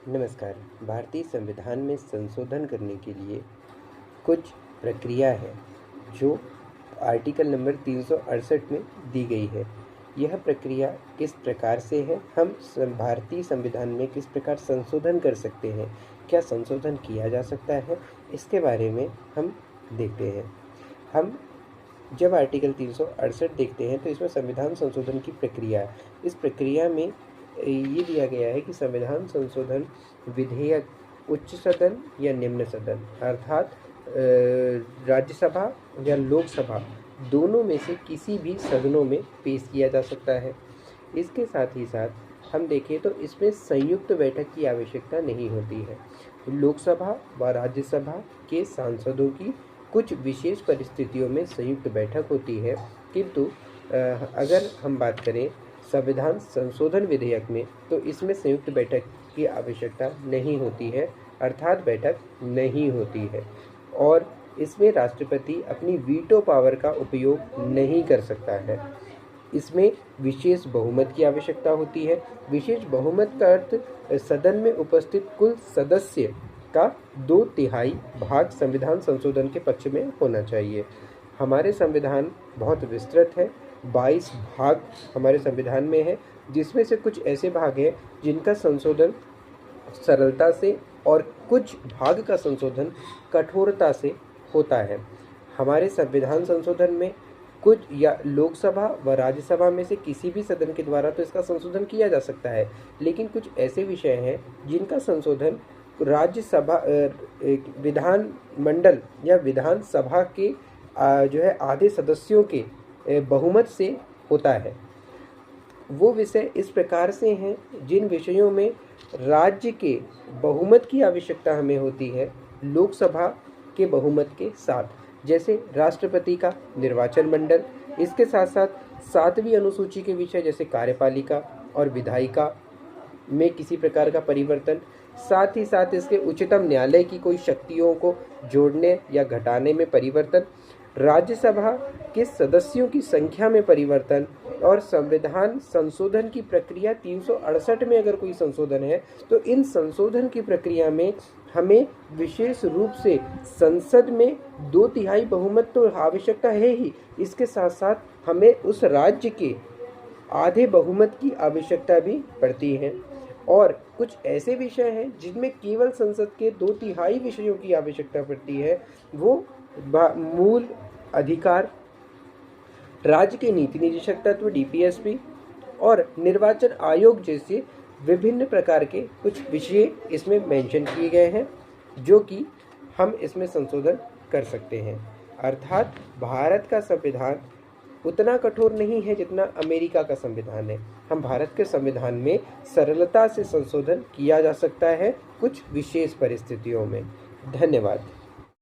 नमस्कार। भारतीय संविधान में संशोधन करने के लिए कुछ प्रक्रिया है जो आर्टिकल नंबर 368 में दी गई है। यह प्रक्रिया किस प्रकार से है, हम भारतीय संविधान में किस प्रकार संशोधन कर सकते हैं, क्या संशोधन किया जा सकता है, इसके बारे में हम देखते हैं। हम जब आर्टिकल 368 देखते हैं तो इसमें संविधान संशोधन की प्रक्रिया है। इस प्रक्रिया में ये दिया गया है कि संविधान संशोधन विधेयक उच्च सदन या निम्न सदन अर्थात राज्यसभा या लोकसभा दोनों में से किसी भी सदनों में पेश किया जा सकता है। इसके साथ ही साथ हम देखें तो इसमें संयुक्त बैठक की आवश्यकता नहीं होती है। लोकसभा व राज्यसभा के सांसदों की कुछ विशेष परिस्थितियों में संयुक्त बैठक होती है, किंतु अगर हम बात करें संविधान संशोधन विधेयक में तो इसमें संयुक्त बैठक की आवश्यकता नहीं होती है, अर्थात बैठक नहीं होती है और इसमें राष्ट्रपति अपनी वीटो पावर का उपयोग नहीं कर सकता है। इसमें विशेष बहुमत की आवश्यकता होती है। विशेष बहुमत का अर्थ सदन में उपस्थित कुल सदस्य का 2/3 भाग संविधान संशोधन के पक्ष में होना चाहिए। हमारे संविधान बहुत विस्तृत है, 22 भाग हमारे संविधान में है, जिसमें से कुछ ऐसे भाग हैं जिनका संशोधन सरलता से और कुछ भाग का संशोधन कठोरता से होता है। हमारे संविधान संशोधन में कुछ या लोकसभा व राज्यसभा में से किसी भी सदन के द्वारा तो इसका संशोधन किया जा सकता है, लेकिन कुछ ऐसे विषय हैं जिनका संशोधन राज्यसभा विधान मंडल या विधान सभा के आधे सदस्यों के बहुमत से होता है। वो विषय इस प्रकार से हैं जिन विषयों में राज्य के बहुमत की आवश्यकता हमें होती है लोकसभा के बहुमत के साथ, जैसे राष्ट्रपति का निर्वाचन मंडल। इसके साथ साथ 7वीं अनुसूची के विषय जैसे कार्यपालिका और विधायिका में किसी प्रकार का परिवर्तन, साथ ही साथ इसके उच्चतम न्यायालय की कोई शक्तियों को जोड़ने या घटाने में परिवर्तन, राज्यसभा के सदस्यों की संख्या में परिवर्तन और संविधान संशोधन की प्रक्रिया 368 में अगर कोई संशोधन है तो इन संशोधन की प्रक्रिया में हमें विशेष रूप से संसद में 2/3 बहुमत तो आवश्यकता है ही, इसके साथ साथ हमें उस राज्य के आधे बहुमत की आवश्यकता भी पड़ती है। और कुछ ऐसे विषय हैं जिनमें केवल संसद के 2/3 विषयों की आवश्यकता पड़ती है। वो मूल अधिकार, राज्य के नीति निदेशक तत्व DPSP और निर्वाचन आयोग जैसे विभिन्न प्रकार के कुछ विषय इसमें मेंशन किए गए हैं जो कि हम इसमें संशोधन कर सकते हैं। अर्थात भारत का संविधान उतना कठोर नहीं है जितना अमेरिका का संविधान है। हम भारत के संविधान में सरलता से संशोधन किया जा सकता है कुछ विशेष परिस्थितियों में। धन्यवाद।